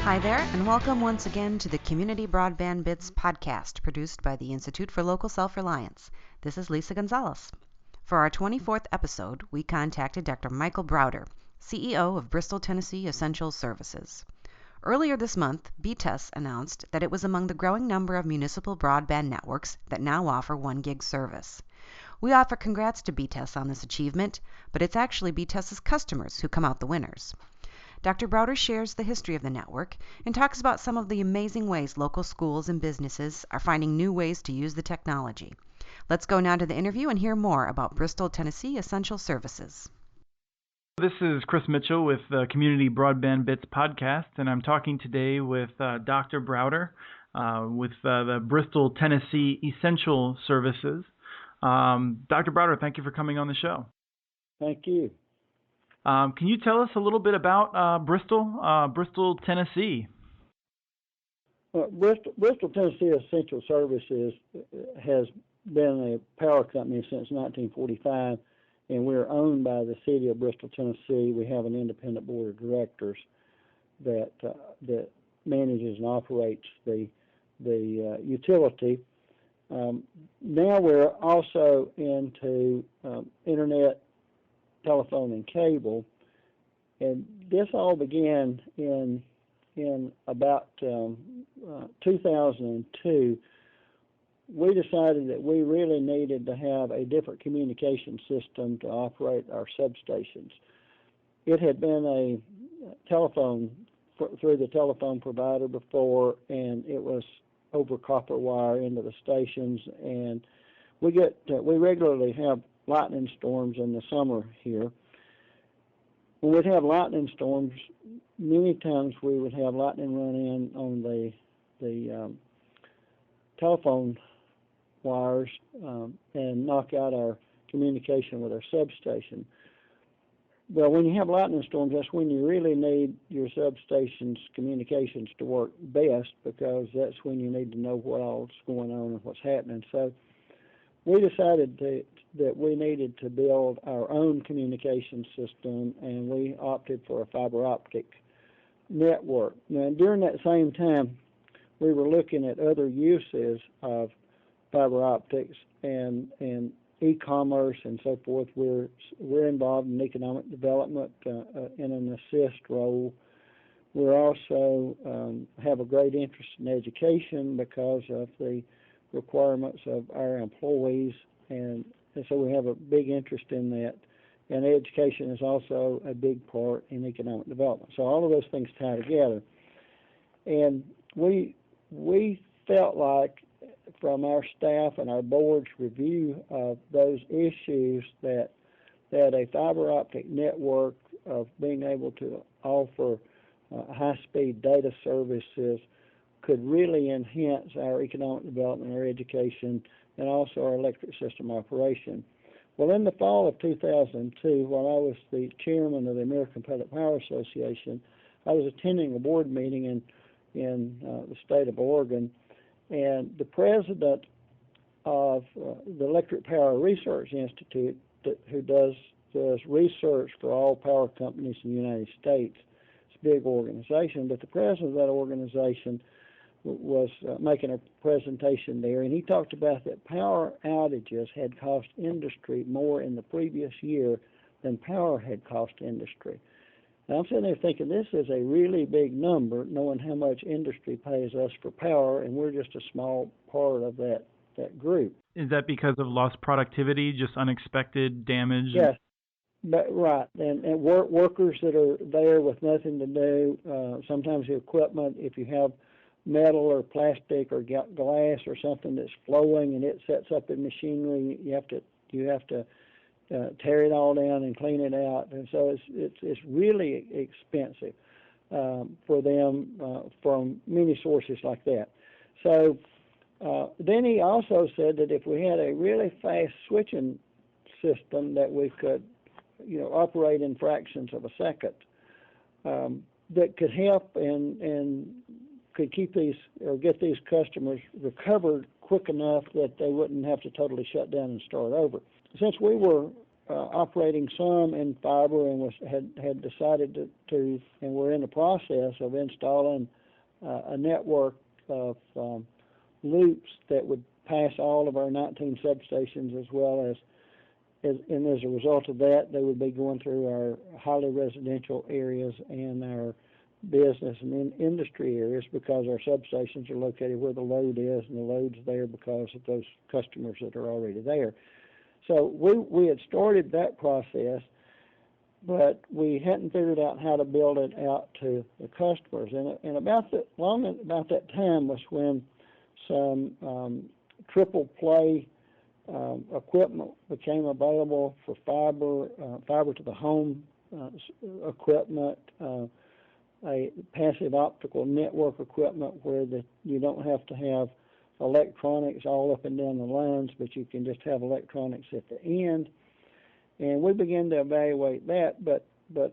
Hi there, and welcome once again to the Community Broadband Bits podcast produced by the Institute for Local Self-Reliance. This is Lisa Gonzalez. For our 24th episode, we contacted Dr. Michael Browder, CEO of Bristol, Tennessee Essential Services. Earlier this month, BTES announced that it was among the growing number of municipal broadband networks that now offer 1 gig service. We offer congrats to BTES on this achievement, but it's actually BTES's customers who come out the winners. Dr. Browder shares the history of the network and talks about some of the amazing ways local schools and businesses are finding new ways to use the technology. Let's go now to the interview and hear more about Bristol, Tennessee Essential Services. This is Chris Mitchell with the Community Broadband Bits podcast, and I'm talking today with Dr. Browder with the Bristol, Tennessee Essential Services. Dr. Browder, thank you for coming on the show. Thank you. Can you tell us a little bit about Bristol, Tennessee? Bristol, Tennessee Essential Services has been a power company since 1945, and we're owned by the city of Bristol, Tennessee. We have an independent board of directors that manages and operates the utility. Now we're also into internet, telephone, and cable, and this all began in about 2002. We decided that we really needed to have a different communication system to operate our substations. It had been a telephone through the telephone provider before, and it was over copper wire into the stations, and we regularly have lightning storms in the summer here. When we'd have lightning storms, many times we would have lightning run in on the telephone wires and knock out our communication with our substation. Well, when you have lightning storms, that's when you really need your substation's communications to work best, because that's when you need to know what all's going on and what's happening. So we decided that we needed to build our own communication system, and we opted for a fiber optic network. Now, during that same time, we were looking at other uses of fiber optics and e-commerce and so forth. We're involved in economic development in an assist role. We also have a great interest in education because of the requirements of our employees, and so we have a big interest in that. And education is also a big part in economic development. So all of those things tie together. And we felt like, from our staff and our board's review of those issues, that a fiber optic network of being able to offer high-speed data services could really enhance our economic development, our education, and also our electric system operation. Well, in the fall of 2002, while I was the chairman of the American Public Power Association, I was attending a board meeting in the state of Oregon, and the president of the Electric Power Research Institute, who does research for all power companies in the United States, it's a big organization, but the president of that organization was making a presentation there, and he talked about that power outages had cost industry more in the previous year than power had cost industry. And I'm sitting there thinking, this is a really big number, knowing how much industry pays us for power, and we're just a small part of that group. Is that because of lost productivity, just unexpected damage? Yes, but right, and workers that are there with nothing to do, sometimes the equipment, if you have metal or plastic or glass or something that's flowing and it sets up in machinery, you have to tear it all down and clean it out, and so it's really expensive for them from many sources like that. So then he also said that if we had a really fast switching system that we could, operate in fractions of a second, that could help and could keep these or get these customers recovered quick enough that they wouldn't have to totally shut down and start over. Since we were operating some in fiber and had decided to and we're in the process of installing a network of loops that would pass all of our 19 substations, as well as and as a result of that, they would be going through our highly residential areas and our business and industry areas, because our substations are located where the load is, and the load's there because of those customers that are already there. So we had started that process, but we hadn't figured out how to build it out to the customers. And about that time was when some triple play equipment became available for fiber to the home equipment, a passive optical network equipment where you don't have to have electronics all up and down the lines, but you can just have electronics at the end. And we began to evaluate that, but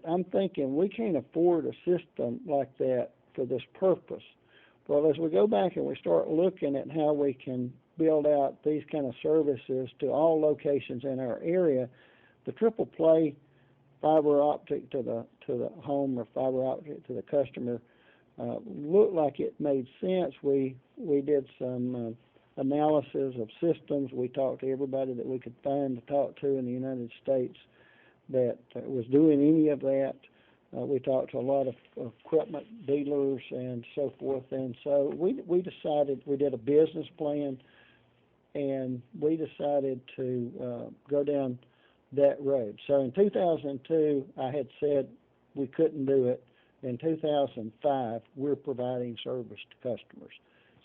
I'm thinking we can't afford a system like that for this purpose. Well, as we go back and we start looking at how we can build out these kind of services to all locations in our area, the triple play fiber optic to the home or fiber optic to the customer looked like it made sense. We did some analysis of systems. We talked to everybody that we could find to talk to in the United States that was doing any of that. We talked to a lot of equipment dealers and so forth, and so we decided, we did a business plan, and we decided to go down that road. So in 2002, I had said we couldn't do it. In 2005, we're providing service to customers.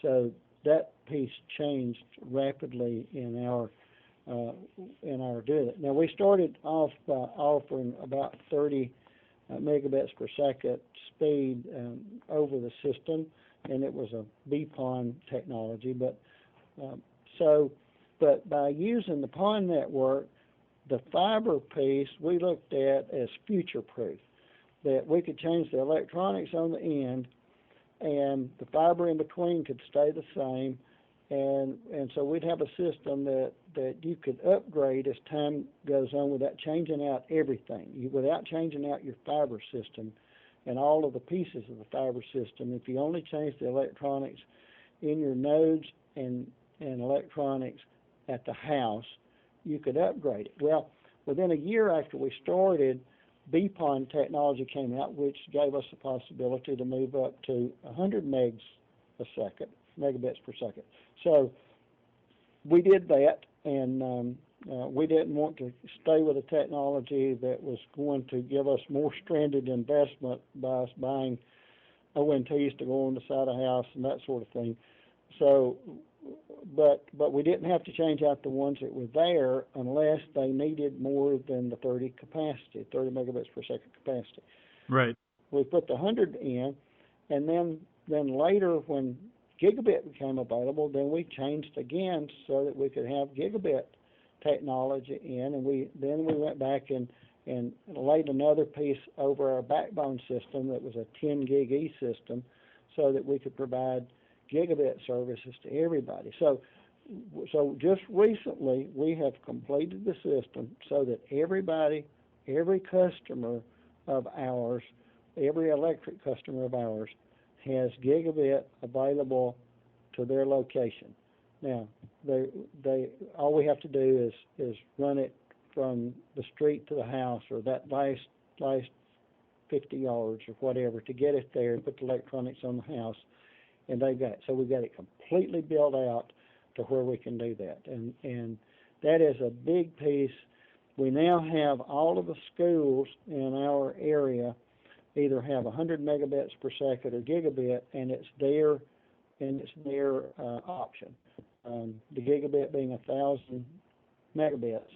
So that piece changed rapidly in our doing it. Now, we started off by offering about 30 megabits per second speed over the system, and it was a BPON technology. But by using the PON network, the fiber piece we looked at as future-proof, that we could change the electronics on the end, and the fiber in between could stay the same, and so we'd have a system that you could upgrade as time goes on without changing out everything, without changing out your fiber system and all of the pieces of the fiber system. If you only change the electronics in your nodes and electronics at the house, you could upgrade it. Well, within a year after we started, BPON technology came out, which gave us the possibility to move up to 100 megabits per second. So we did that, and we didn't want to stay with a technology that was going to give us more stranded investment by us buying ONTs to go on the side of the house and that sort of thing. So, but we didn't have to change out the ones that were there unless they needed more than the 30 megabits per second capacity. Right. We put the 100 in, and then later when gigabit became available, then we changed again so that we could have gigabit technology in, and we went back and laid another piece over our backbone system that was a 10 gig E system so that we could provide gigabit services to everybody. So just recently we have completed the system so that every customer of ours, every electric customer of ours has gigabit available to their location. Now, they all we have to do is run it from the street to the house, or that last 50 yards or whatever, to get it there and put the electronics on the house, and they've got it. So we've got it completely built out to where we can do that, and that is a big piece. We now have all of the schools in our area either have 100 megabits per second or gigabit, and it's their option. The gigabit being 1,000 megabits.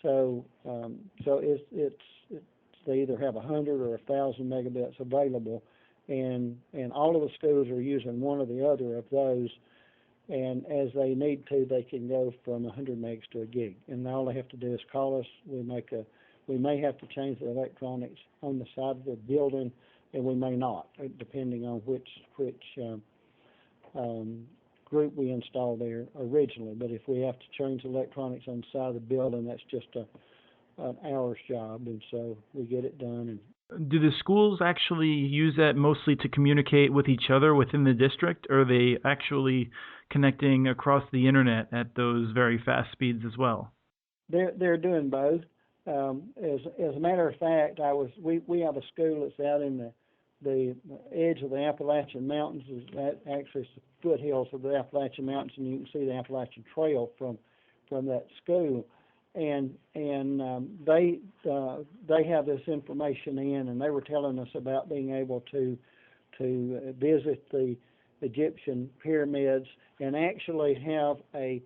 So it's they either have 100 or 1,000 megabits available, and all of the schools are using one or the other of those. And as they need to, they can go from 100 megs to a gig. And all they have to do is call us. We may have to change the electronics on the side of the building, and we may not, depending on which group we installed there originally. But if we have to change the electronics on the side of the building, that's just an hour's job, and so we get it done. And Do the schools actually use that mostly to communicate with each other within the district, or are they actually connecting across the internet at those very fast speeds as well? they're doing both. As a matter of fact, we have a school that's out in the edge of the Appalachian Mountains. That actually is the foothills of the Appalachian Mountains, and you can see the Appalachian Trail from that school. And they have this information in, and they were telling us about being able to visit the Egyptian pyramids and actually have a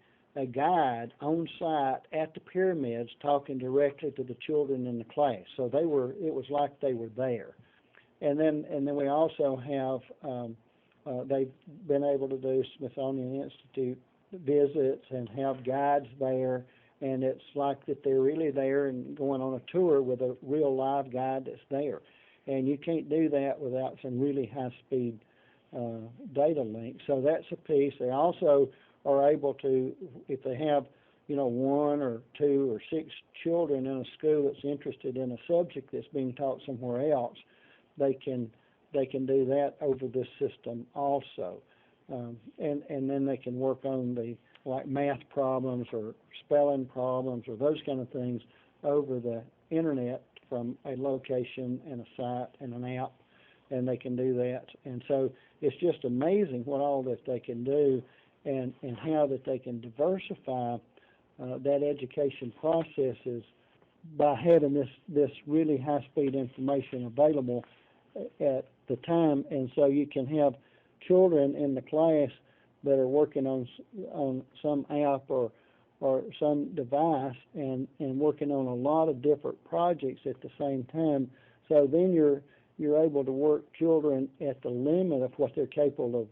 guide on site at the pyramids talking directly to the children in the class. So it was like they were there. And then we also have they've been able to do Smithsonian Institute visits and have guides there, and it's like that they're really there and going on a tour with a real live guide that's there. And you can't do that without some really high-speed data links. So that's a piece. They also are able to, if they have, one or two or six children in a school that's interested in a subject that's being taught somewhere else, they can do that over this system also. And then they can work on the math problems or spelling problems or those kind of things over the internet from a location and a site and an app, and they can do that. And so it's just amazing what all that they can do, and how that they can diversify that education processes by having this really high-speed information available at the time. And so you can have children in the class that are working on some app or some device and working on a lot of different projects at the same time. So then you're able to work children at the limit of what they're capable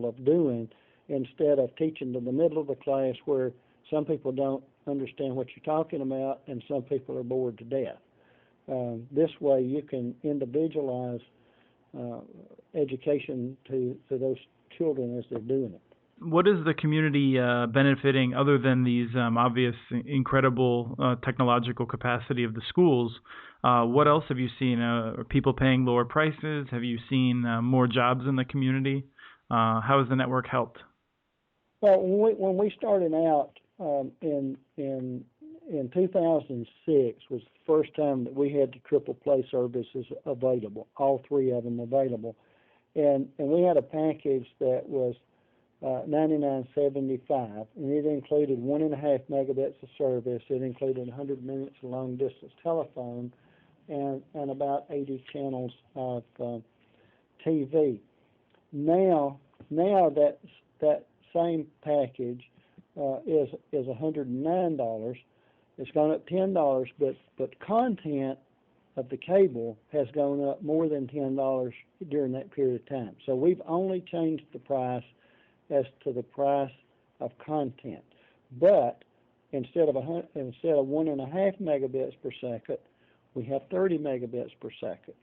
of doing, instead of teaching to the middle of the class where some people don't understand what you're talking about and some people are bored to death. This way you can individualize education to those children as they're doing it. What is the community benefiting other than these obvious incredible technological capacity of the schools? What else have you seen? Are people paying lower prices? Have you seen more jobs in the community? How has the network helped? Well, when we started out in 2006 was the first time that we had the triple play services available, all three of them available, and we had a package that was $99.75, and it included 1.5 megabits of service. It included 100 minutes of long distance telephone, and about 80 channels of TV. Now that same package is $109. It's gone up $10, but content of the cable has gone up more than $10 during that period of time. So we've only changed the price as to the price of content. But instead of 1.5 megabits per second, we have 30 megabits per second.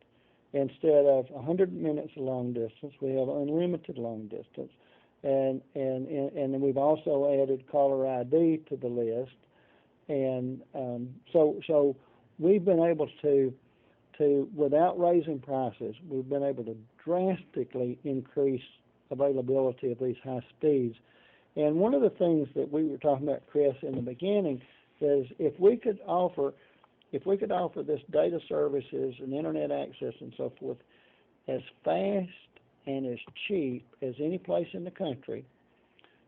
Instead of 100 minutes of long distance, we have unlimited long distance. And then we've also added caller ID to the list. And so we've been able to, without raising prices, we've been able to drastically increase availability of these high speeds. And one of the things that we were talking about, Chris, in the beginning is if we could offer this data services and internet access and so forth as fast and as cheap as any place in the country,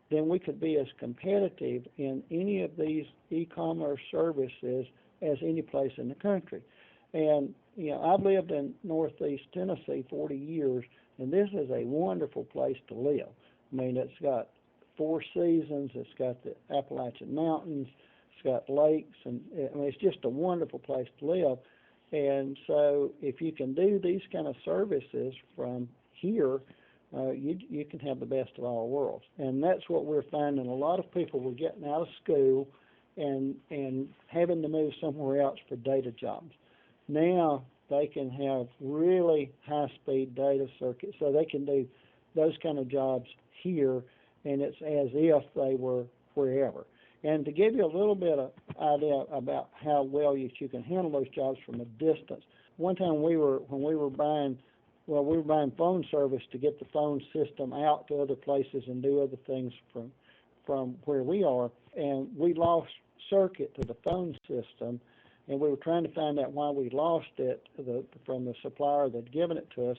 then we could be as competitive in any of these e-commerce services as any place in the country. And I've lived in Northeast Tennessee 40 years, and this is a wonderful place to live. I mean, it's got 4 seasons, it's got the Appalachian Mountains, it's got lakes, and it's just a wonderful place to live. And so if you can do these kind of services from here, you can have the best of all worlds. And that's what we're finding. A lot of people were getting out of school and having to move somewhere else for data jobs. Now they can have really high-speed data circuits, so they can do those kind of jobs here, and it's as if they were wherever. And to give you a little bit of idea about how well you can handle those jobs from a distance, one time we were buying phone service to get the phone system out to other places and do other things from where we are, and we lost circuit to the phone system, and we were trying to find out why we lost it from the supplier that had given it to us.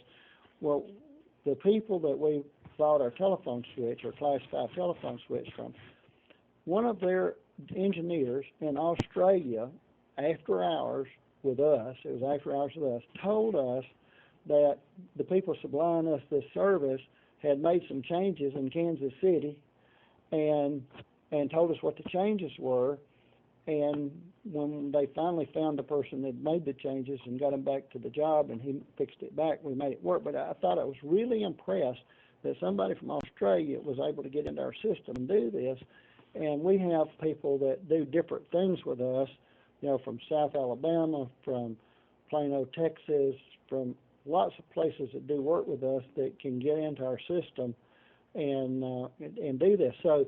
Well, the people that we bought our telephone switch, or Class 5 telephone switch from, one of their engineers in Australia, after hours with us, it was after hours with us, told us that the people supplying us this service had made some changes in Kansas City and told us what the changes were. And when they finally found the person that made the changes and got him back to the job and he fixed it back, we made it work. But I thought I was really impressed that somebody from Australia was able to get into our system and do this. And we have people that do different things with us, from South Alabama, from Plano, Texas, from lots of places that do work with us that can get into our system and do this. So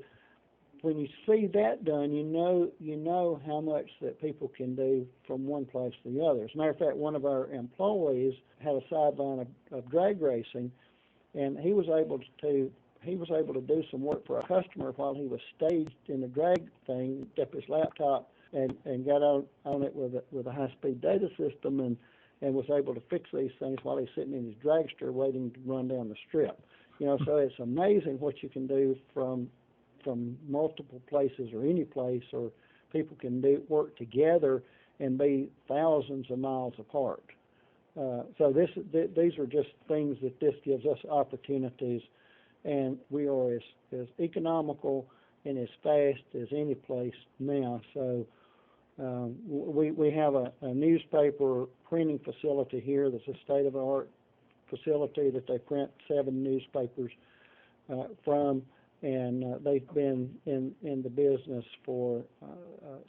when you see that done, you know how much that people can do from one place to the other. As a matter of fact, one of our employees had a sideline of drag racing, and he was able to do some work for a customer while he was staged in the drag thing, kept his laptop and got on it with a high-speed data system and was able to fix these things while he's sitting in his dragster waiting to run down the strip. So it's amazing what you can do from multiple places or any place, or people can work together and be thousands of miles apart. So these are just things that this gives us opportunities, and we are as economical and as fast as any place now. So we have a newspaper printing facility here that's a state-of-the-art facility that they print 7 newspapers from, and they've been in the business for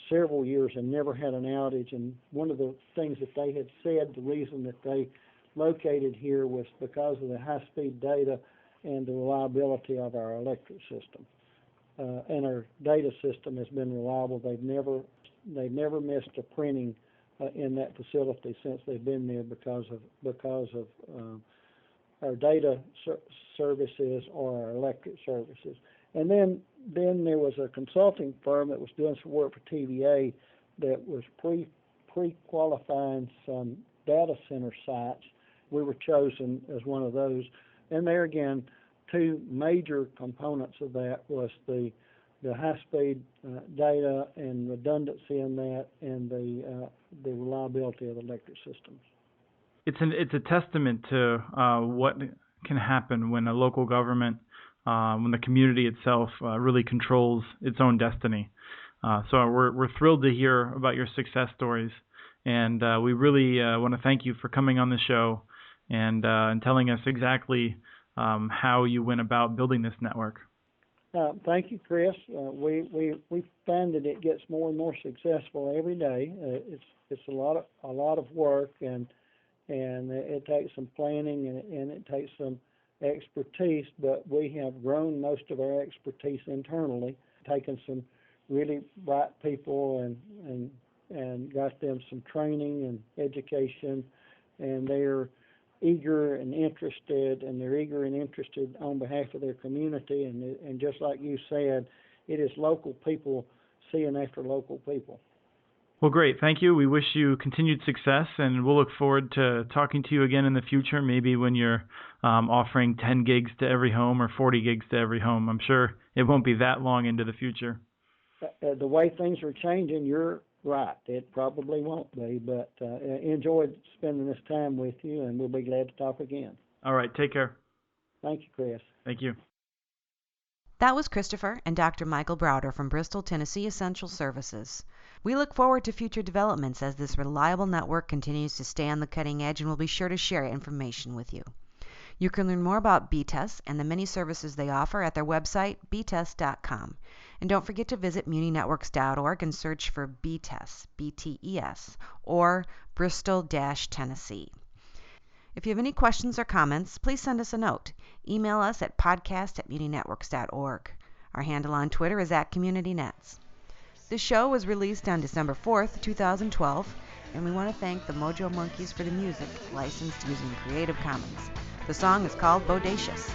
several years and never had an outage. And one of the things that they had said, the reason that they located here was because of the high-speed data and the reliability of our electric system. And our data system has been reliable. They've never missed a printing in that facility since they've been there because of our data services or our electric services. And then there was a consulting firm that was doing some work for TVA that was pre-qualifying some data center sites. We were chosen as one of those. And there again, 2 major components of that was the high-speed data and redundancy in that, and the reliability of the electric systems. It's a testament to what can happen when a local government, when the community itself really controls its own destiny. So we're thrilled to hear about your success stories, and we really want to thank you for coming on the show and telling us exactly how you went about building this network. Thank you, Chris. We find that it gets more and more successful every day. It's a lot of work, and it takes some planning and it takes some expertise. But we have grown most of our expertise internally, taken some really bright people and got them some training and education, and they're eager and interested, on behalf of their community. And just like you said, it is local people seeing after local people. Well, great. Thank you. We wish you continued success, and we'll look forward to talking to you again in the future, maybe when you're offering 10 gigs to every home or 40 gigs to every home. I'm sure it won't be that long into the future. The way things are changing, you're right. It probably won't be, but enjoyed spending this time with you, and we'll be glad to talk again. All right. Take care. Thank you, Chris. Thank you. That was Christopher and Dr. Michael Browder from Bristol, Tennessee Essential Services. We look forward to future developments as this reliable network continues to stay on the cutting edge, and we'll be sure to share information with you. You can learn more about BTES and the many services they offer at their website, btes.com. And don't forget to visit muninetworks.org and search for BTES, BTES, or Bristol-Tennessee. If you have any questions or comments, please send us a note. Email us at podcast@muninetworks.org. Our handle on Twitter is @CommunityNets. The show was released on December 4th, 2012, and we want to thank the Mojo Monkeys for the music, licensed using Creative Commons. The song is called Bodacious.